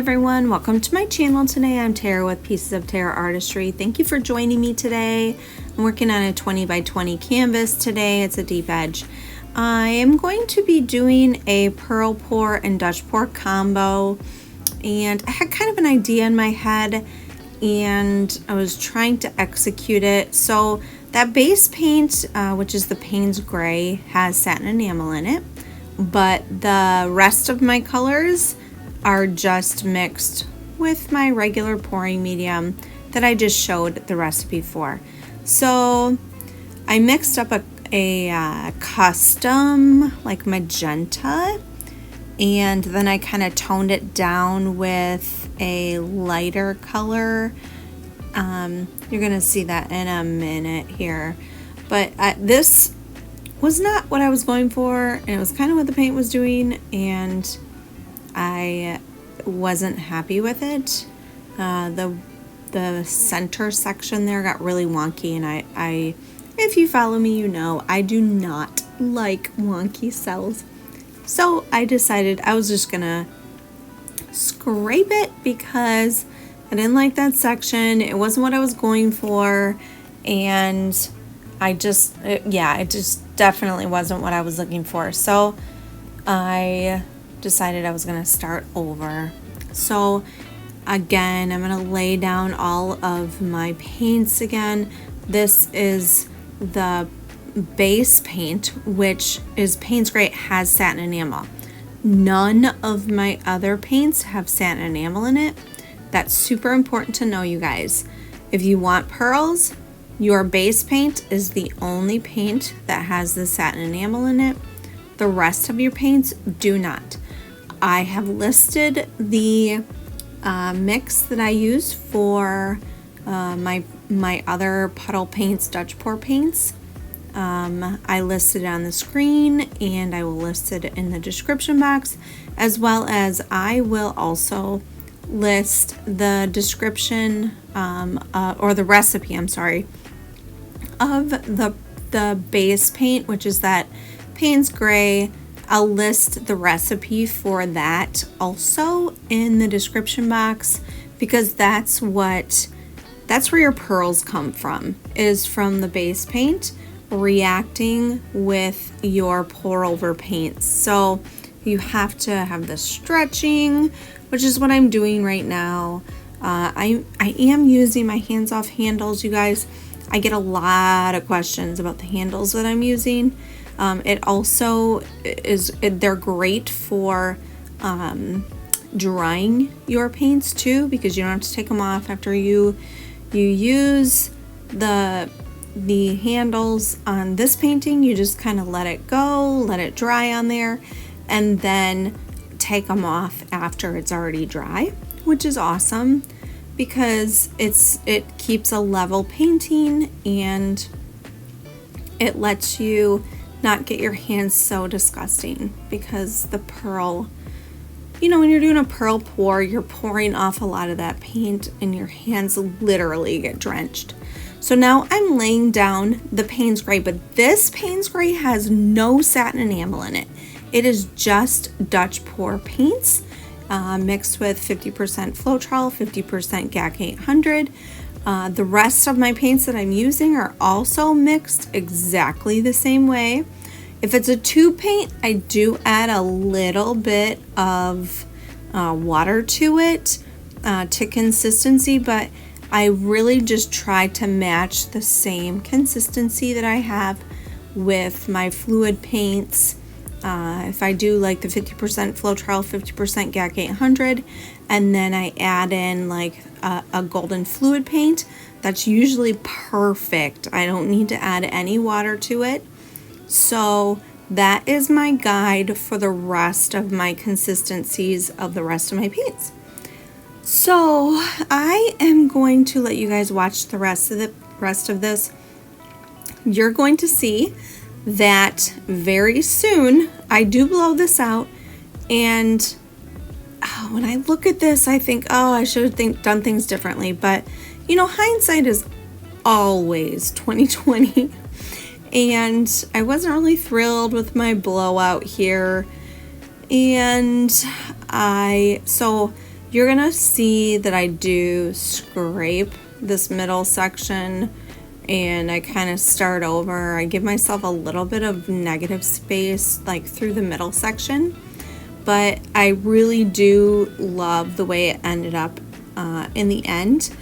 everyone, welcome to my channel. Today I'm Tara with Pieces of Tara Artistry. Thank you for joining me today. I'm working on a 20 by 20 canvas today. It's a deep edge. I am going to be doing a pearl pour and Dutch pour combo, and I had kind of an idea in my head and I was trying to execute it. So that base paint, which is the Payne's Gray, has satin enamel in it, but the rest of my colors are just mixed with my regular pouring medium that I just showed the recipe for. So I mixed up a custom like magenta, and then I kind of toned it down with a lighter color. You're gonna see that in a minute here, but this was not what I was going for, and it was kind of what the paint was doing, and I wasn't happy with it. The center section there got really wonky, and I if you follow me, you know I do not like wonky cells. So I decided I was just gonna scrape it because I didn't like that section. It wasn't what I was going for, and it just definitely wasn't what I was looking for. So I decided I was going to start over. So again, I'm going to lay down all of my paints again. This is the base paint, which is Payne's Gray. It has satin enamel. None of my other paints have satin enamel in it. That's super important to know, you guys. If you want pearls, your base paint is the only paint that has the satin enamel in it. The rest of your paints do not. I have listed the mix that I use for my other puddle paints, Dutch pour paints. I listed it on the screen, and I will list it in the description box, as well as I will also list the description or the recipe, I'm sorry, of the base paint, which is that Payne's Gray. I'll list the recipe for that also in the description box, because that's where your pearls come from, is from the base paint reacting with your pour over paints. So you have to have the stretching, which is what I'm doing right now. I am using my hands-off handles, you guys. I get a lot of questions about the handles that I'm using. It also they're great for drying your paints too, because you don't have to take them off after you use the handles on this painting. You just kind of let it go, let it dry on there, and then take them off after it's already dry, which is awesome because it keeps a level painting, and it lets you not get your hands so disgusting, because the pearl, when you're doing a pearl pour, you're pouring off a lot of that paint and your hands literally get drenched. So now I'm laying down the Payne's Gray, but this Payne's Gray has no satin enamel in it. It is just Dutch pour paints mixed with 50% Floetrol, 50% GAC 800. The rest of my paints that I'm using are also mixed exactly the same way. If it's a tube paint, I do add a little bit of water to it to consistency, but I really just try to match the same consistency that I have with my fluid paints. If I do like the 50% Floetrol, 50% GAC 800, and then I add in like a golden fluid paint, that's usually perfect. I don't need to add any water to it. So that is my guide for the rest of my consistencies of the rest of my paints. So I am going to let you guys watch the rest of this. You're going to see that very soon I do blow this out, and when I look at this, I think, I should have done things differently. But hindsight is always 2020, and I wasn't really thrilled with my blowout here, and so you're gonna see that I do scrape this middle section and I kind of start over. I give myself a little bit of negative space like through the middle section, but I really do love the way it ended up in the end.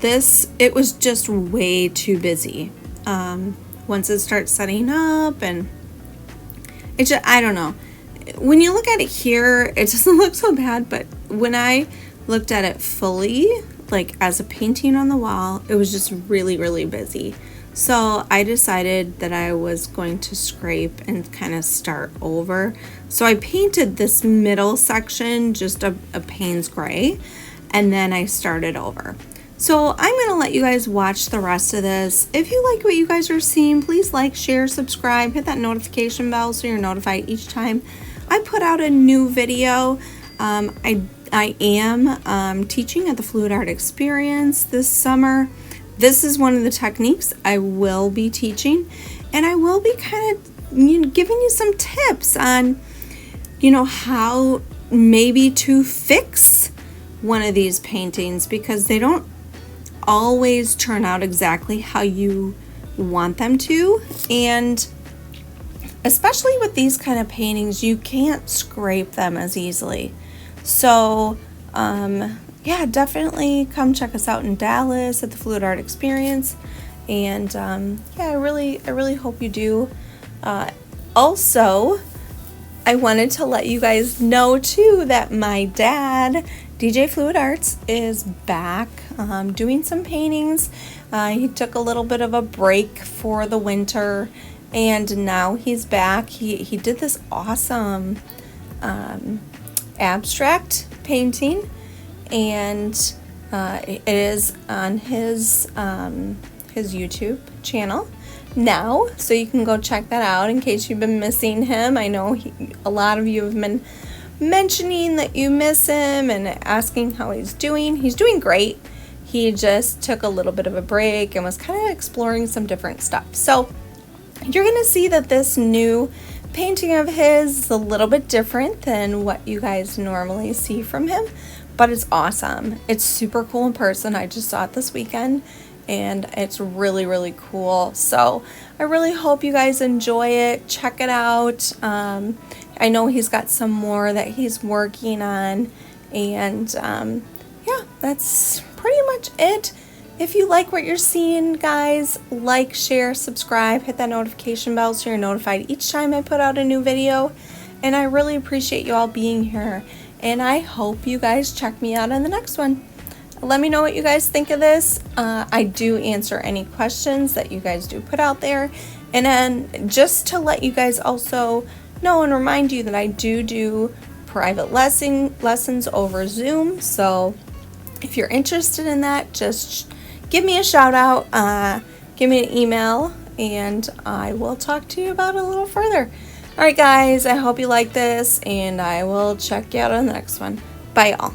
It was just way too busy. Once it starts setting up, and it just, I don't know. When you look at it here, it doesn't look so bad, but when I looked at it fully, like as a painting on the wall, it was just really, really busy. So I decided that I was going to scrape and kind of start over. So I painted this middle section just a Payne's gray, and then I started over. So I'm going to let you guys watch the rest of this. If you like what you guys are seeing, please like, share, subscribe, hit that notification bell so you're notified each time I put out a new video. I am teaching at the Fluid Art Experience this summer. This is one of the techniques I will be teaching, and I will be kind of giving you some tips on, how maybe to fix one of these paintings, because they don't always turn out exactly how you want them to. And especially with these kind of paintings, you can't scrape them as easily. So yeah, definitely come check us out in Dallas at the Fluid Art Experience. And yeah, I really hope you do. Also, I wanted to let you guys know too that my dad, DJ Fluid Arts, is back doing some paintings. He took a little bit of a break for the winter, and now he's back. He did this awesome abstract painting, and it is on his YouTube channel now, so you can go check that out in case you've been missing him. I know a lot of you have been mentioning that you miss him and asking how he's doing. He's doing great. He just took a little bit of a break and was kind of exploring some different stuff. So you're going to see that this new painting of his is a little bit different than what you guys normally see from him, but it's awesome. It's super cool in person. I just saw it this weekend, and it's really, really cool. So I really hope you guys enjoy it. Check it out. I know he's got some more that he's working on, and yeah, that's pretty much it. If you like what you're seeing, guys, like, share, subscribe, hit that notification bell so you're notified each time I put out a new video. And I really appreciate you all being here, and I hope you guys check me out on the next one. Let me know what you guys think of this. I do answer any questions that you guys do put out there. And then just to let you guys also know and remind you that I do private lessons over Zoom. So if you're interested in that, just give me a shout out, give me an email, and I will talk to you about it a little further. All right, guys, I hope you like this, and I will check you out on the next one. Bye, y'all.